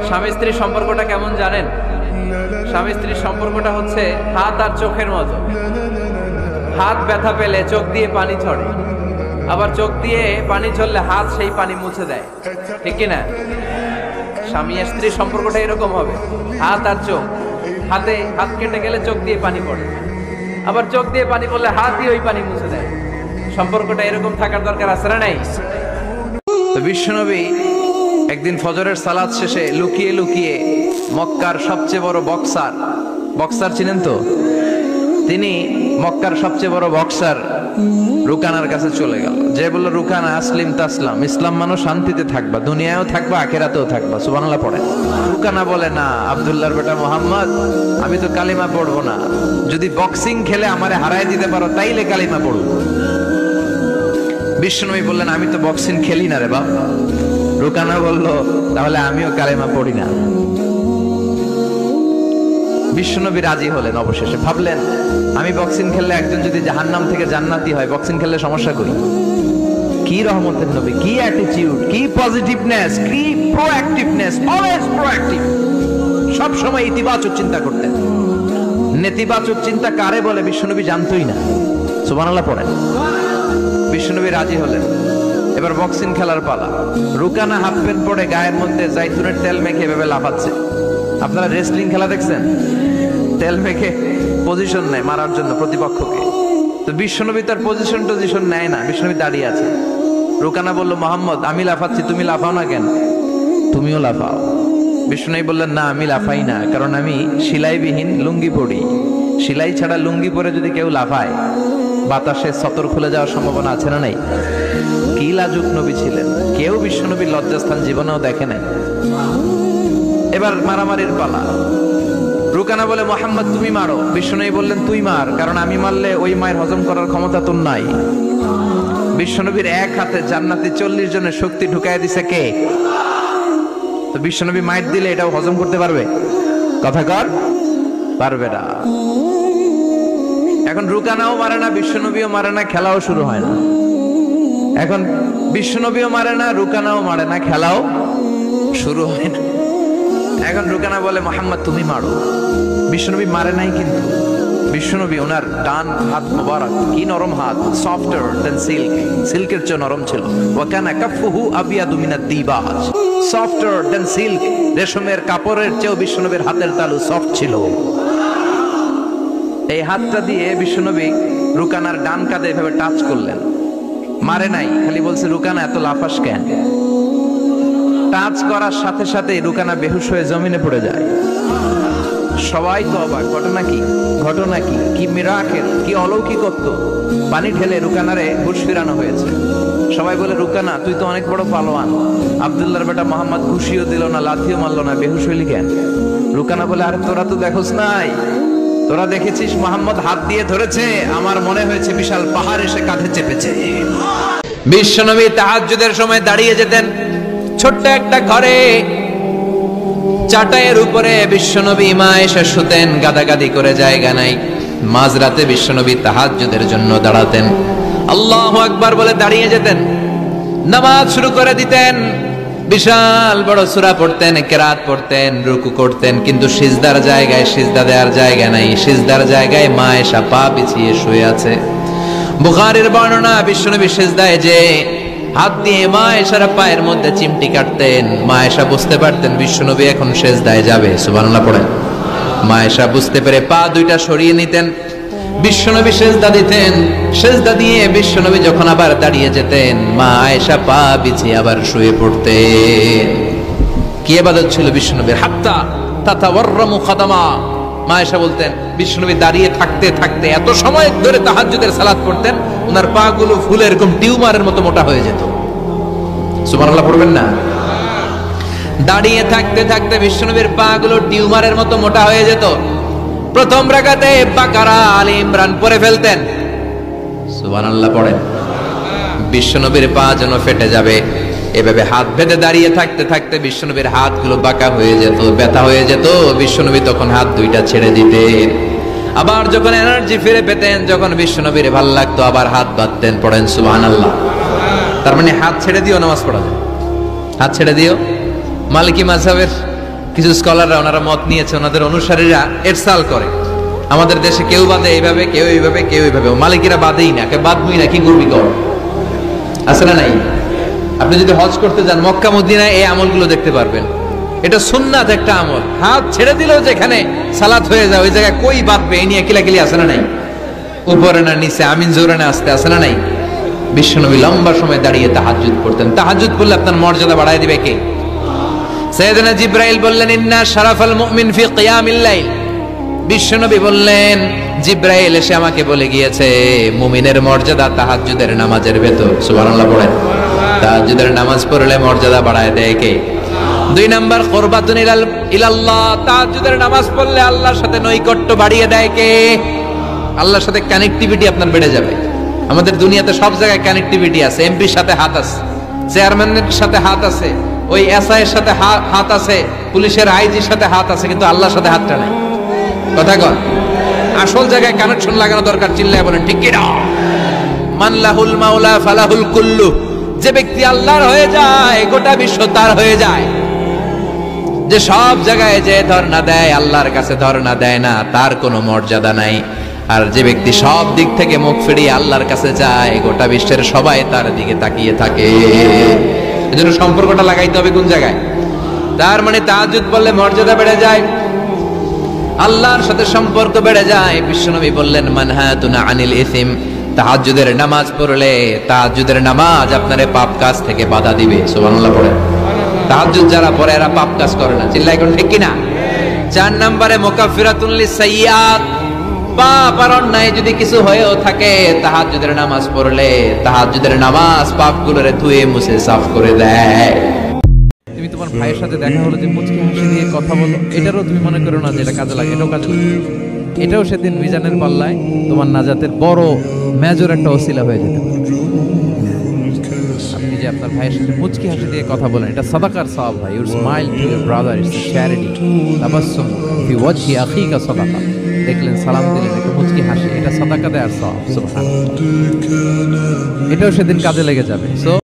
স্বামী স্ত্রীর সম্পর্কটা কেমন জানেন? স্বামী স্ত্রীর সম্পর্কটা হচ্ছে হাত আর চোখের মতো। হাত ব্যথা পেলে চোখ দিয়ে পানি ঝরে, আবার চোখ দিয়ে পানি ঝরলে হাত সেই পানি মুছে দেয়, ঠিক কিনা? স্বামী আর স্ত্রীর সম্পর্কটা এরকম হবে, হাত আর চোখ। হাত কেটে গেলে চোখ দিয়ে পানি পড়ে, আবার চোখ দিয়ে পানি পড়লে হাত দিয়ে ওই পানি মুছে দেয়। সম্পর্কটা এরকম থাকার দরকার আছে না নাই? তো বিশ্বনবী একদিন ফজরের সালাত শেষে লুকিয়ে লুকিয়ে মক্কার সবচেয়ে বড় বক্সার চিনেন তো? তিনি মক্কার সবচেয়ে বড় বক্সার রুকানার কাছে চলে গেল, যে বলল, রুকানা আসলিম তাসলাম, ইসলাম মানো শান্তিতে থাকবা, দুনিয়ায়ও থাকবা আখিরাতেও থাকবা। সুবহানাল্লাহ পড়ে। রুকানা বলে, না আব্দুল্লাহর বেটা মোহাম্মদ, আমি তো কালিমা পড়বো না, যদি বক্সিং খেলে আমারে হারায় দিতে পারো তাইলে কালিমা পড়বো। বিশ্বনবী বললেন, আমি তো বক্সিং খেলি না রে বাপ। রুকানা বলল, তাহলে আমিও কালিমা পড়ি না। বিশ্বনবী রাজি হলেন। অবশেষে ভাবলেন, আমি বক্সিং খেললে একজন যদি জাহান্নাম থেকে জান্নাতি হয়, বক্সিং খেললে সমস্যা করি? কি রহমতের নবী, কি অ্যাটিটিউড, কি পজিটিভনেস, কি প্রোঅ্যাক্টিভনেস, অলওয়েজ প্রোঅ্যাক্টিভ। সব সময় ইতিবাচক চিন্তা করতেন। নেতিবাচক চিন্তা কারে বলে বিশ্বনবী জানতই না। সুবহানাল্লাহ পড়েন। বিশ্বনবী রাজি হলেন। এবার বক্সিং খেলার পালা। রুকানা হাফ প্যান্ট পরে গায়ের মধ্যে জাইতুনের তেল মেখে এভাবে লাফাচ্ছে। আপনারা রেসলিং খেলা দেখছেন? তেল মেখে পজিশন নেয় মারার জন্য প্রতিপক্ষকে। তো বিশ্বনবী তার পজিশন নেয় না, বিশ্বনবী দাঁড়িয়ে আছে। রুকানা বলল, মোহাম্মদ, আমি লাফাচ্ছি, তুমি লাফাও না কেন? তুমিও লাফাও। বিশ্বনবী বললেন, না আমি লাফাই না, কারণ আমি সেলাইবিহীন লুঙ্গি পরি। সেলাই ছাড়া লুঙ্গি পরে যদি কেউ লাফায়, বাতাসে সতর খুলে যাওয়ার সম্ভাবনা আছে না নাই? কি লাজুক নবী ছিলেন, কেউ বিশ্বনবীর লজ্জাস্থান জীবনেও দেখে নাই। এবার মারামারির পালা। রুকানা বলে, মোহাম্মদ তুমি মারো। বিশ্বনবী বললেন, তুই মার, কারণ আমি মারলে ওই মায়ের হজম করার ক্ষমতা তোর নাই। বিশ্বনবীর এক হাতে জান্নাতি 40 জনের শক্তি ঢুকাই দিছে কে? তো বিশ্বনবী মাইর দিলে এটাও হজম করতে পারবে? কথা কর, পারবে না। এখন রুকানাও মারে না, বিশ্বনবীও মারে না, খেলাও শুরু হয় না। এখন বিশ্বনবীও মারে না, রুকানাও মারে না, খেলাও শুরু হয় না। এখন রুকানা বলে, মোহাম্মদ তুমি মারো। বিশ্বনবী মারে নাই, কিন্তু বিশ্বনবী ওনার ডান হাত মোবারক, কি নরম হাত, সফটার দেন সিল্ক, সিল্কের চেয়ে নরম ছিল। ওয়াকানা কাফুহু আবিয়াদু মিনাদ দিবাজ, সফটার দেন সিল্ক, রেশমের কাপড়ের চেয়েও বিশ্বনবীর হাতের তালু সফট ছিল। এই হাতটা দিয়ে বিশ্বনবী রুকানার ডান কাঁধে এভাবে টাচ করলেন। মারে নাই, খালি বলছে, রুকানা এত লাফাস কেন? টাচ করার সাথে সাথে রুকানা বেহুশ হয়ে জমিনে পড়ে যায়। সবাই তো অবাক, ঘটনা কি? কি মিরাকেল, কি অলৌকিকত্ব! পানি ঢেলে রুকানারে হুঁশ ফিরানো হয়েছে। সবাই বলে, রুকানা তুই তো অনেক বড় পালোয়ান, আব্দুল্লাহর বেটা মোহাম্মদ ঘুষিও দিল না, লাথিও মারলো না, বেহুশ হইলি কেন? রুকানা বলে, আরে তোরা তো দেখোস নাই, তোরা দেখেছিস মোহাম্মদ হাত দিয়ে ধরেছে, আমার মনে হয়েছে বিশাল পাহাড় এসে কাঁধে চেপেছে। বিশ্বনবী তাহাজ্জুদের সময় দাঁড়িয়ে যেতেন ছোট্ট একটা ঘরে, চাটাইয়ের উপরে বিশ্বনবী মা এসে শুতেন, গাদাগাদি করে জায়গা নাই। মাঝরাতে বিশ্বনবী তাহাজ্জুদের জন্য দাঁড়াতেন, আল্লাহু আকবার বলে দাঁড়িয়ে যেতেন, নামাজ শুরু করে দিতেন। বিশাল বড় সূরা পড়তেন, কিরাত পড়তেন, রুকু করতেন, কিন্তু সিজদার জায়গায় সিজদা দেওয়ার জায়গা নাই। সিজদার জায়গায় মা এসা পা বিছিয়ে শুয়ে আছে। বুখারীর বর্ণনা, বিশ্বনবী সিজদায় যে হাত দিয়ে মা এসার পায়ের মধ্যে চিমটি কাটতেন। মা এসা বুঝতে পারতেন বিশ্বনবী এখন সিজদায় যাবে। সুবহানাল্লাহ পড়েন। মা এসা বুঝতে পেরে পা দুইটা সরিয়ে নিতেন, বিশ্বনবী সিজদা দিতেন। সিজদা দিয়ে বিশ্বনবী যখন আবার দাঁড়িয়ে যেতেন, মা আয়েশা পা বিছিয়ে আবার শুয়ে পড়তেন। কি ইবাদত ছিল বিশ্বনবীর! হাত্তা তাতাওয়াররামু খাদামা। মা আয়েশা বলতেন, বিশ্বনবী দাঁড়িয়ে থাকতে থাকতে এত সময় ধরে তাহাজ্জুদের সালাত পড়তেন, ওনার পা গুলো ফুলে এরকম টিউমারের মতো মোটা হয়ে যেত। সুবহানাল্লাহ পড়বেন না? দাঁড়িয়ে থাকতে থাকতে বিশ্বনবীর পা গুলো টিউমারের মতো মোটা হয়ে যেত। প্রথম রাকাতে বাকারা, আলে ইমরান পড়ে ফেলতেন। সুবহানাল্লাহ পড়েন। বিশ্বনবীর পা যেন ফেটে যাবে, এভাবে হাত বেঁধে দাঁড়িয়ে থাকতে থাকতে বিশ্বনবীর হাতগুলো বাঁকা হয়ে যেত, ব্যথা হয়ে যেত। বিশ্বনবী তখন হাত দুইটা ছেড়ে দিতেন। আবার যখন এনার্জি ফিরে পেতেন, যখন বিশ্বনবীর ভালো লাগতো, আবার হাত বাঁধতেন। পড়েন সুবহানাল্লাহ। তার মানে হাত ছেড়ে দিও নামাজ পড়া যায়, হাত ছেড়ে দিও। মালিকি মাযহাবের কিছু স্কলাররা ওনারা মত নিয়েছে, ওনাদের অনুসারীরা এরসাল করে আমাদের দেশে কেউ বাদে এইভাবে, কেউ এইভাবে, কেউ এইভাবে, মালিকেরা বাদেই না, কেউ বাদবই না, কি করবি কর, আছে না নাই? আপনি যদি হজ করতে যান মক্কা মদিনায় এই আমলগুলো দেখতে পারবেন। এটা সুন্নাত একটা আমল। হাত ছেড়ে দিলেও যেখানে সালাত হয়ে যায় ওই জায়গায় কই বাঁধবে এই নিয়ে কিলাকিলি আছে না নাই? উপরে না নিচে, আমিন জোরে না আসতে, আছে না নাই? বিশ্বনবী লম্বা সময় দাঁড়িয়ে তাহাজ্জুদ পড়তেন। তাহাজ্জুদ পড়লে আপনার মর্যাদা বাড়ায় দিবে কে? সাইয়েদনা জিবরাইল বললেন, ইন্না শারাফাল মুমিন ফি কিয়ামিল লাইল। বিশ্বনবী বললেন, জিবরাইল এসে আমাকে বলে গিয়েছে মুমিনের মর্যাদা তাহাজ্জুদের নামাজের ভেতর। সুবহানাল্লাহ পড়েন। তাহাজ্জুদের নামাজ পড়লে মর্যাদা বাড়ায় দেয় কে? 2 নাম্বার কুরবাতুন ইলাল্লাহ, তাহাজ্জুদের নামাজ পড়লে আল্লাহর সাথে নৈকট্য বাড়িয়ে দেয় কে? আল্লাহর সাথে কানেক্টিভিটি আপনার বেড়ে যাবে। আমাদের দুনিয়াতে সব জায়গায় কানেক্টিভিটি আছে, এমপির সাথে হাত আছে, চেয়ারম্যানের সাথে হাত আছে, ওই এসআই এর সাথে হাত আছে, পুলিশের আইজির সাথে হাত আছে, কিন্তু আল্লাহর সাথে হাতটা নাই। কথা কন, আসল জায়গায় কানেকশন লাগানো দরকার। চিল্লায় বলেন ঠিক কি না? মান লাহুল মাওলা ফালাহুল কুল্লু। যে ব্যক্তি আল্লাহর হয়ে যায় গোটা বিশ্ব তার হয়ে যায়। যে সব জায়গায় যে ধর্ণা দেয় আল্লাহর কাছে ধর্ণা দেয় না, তার কোনো মর্যাদা নাই। আর যে ব্যক্তি সব দিক থেকে মুখ ফিরিয়ে আল্লাহর কাছে যায় গোটা বিশ্বের সবাই তার দিকে তাকিয়ে থাকে। এজন্য সম্পর্কটা লাগাইতে হবে কোন জায়গায়? তার মানে তাহাজ্জুদ বললে মর্যাদা বেড়ে যায়, আল্লাহর সাথে সম্পর্ক বেড়ে যায়। বিশ্বনবী বললেন, মানহাতুনা আনিল ইসিম। তাহাজ্জুদের নামাজ পড়লে তাহাজ্জুদের নামাজ আপনারে পাপ কাজ থেকে বাধা দিবে। সুবহানাল্লাহ পড়ে। তাহাজ্জুদ যারা পড়ে এরা পাপ কাজ করে না। চিল্লাই কোন ঠিক কি না? 4 নম্বরে মুকাফফিরাতুল লিসাইয়্যাত। পাপ আর অন্যায় যদি কিছু হয়েও থাকে তাহাজ্জুদের নামাজ পড়লে তাহাজ্জুদের নামাজ পাপগুলোরে ধুয়ে মুছে সাফ করে দেয়। তুমি তোমার ভাইয়ের সাথে দেখা হলো যে মুচকি হাসি দিয়ে কথা বলো, এটারও তুমি মনে করো না যে এটা কাজে লাগে, এটাও কাজে লাগে। এটাও সেদিন মিজানের পাল্লায় তোমার নাজাতের বড় মেজর একটা ওসিলা হয়ে যেতে পারে। আপনি যে আপনার ভাইয়ের সাথে মুচকি হাসি দিয়ে কথা বলেন, এটা সাদাকার সওয়াব ভাই। Your smile to your brother is a charity. তাবাসসুম ফি ওয়াজহি আখিকা সাদাকা। দেখলেন, সালাম দিলেন, একটা মুচকি হাসি, এটা সাদাকা দেওয়ার সওয়াব। সুবহানাল্লাহ। এটাও সেদিন কাজে লেগে যাবে। সো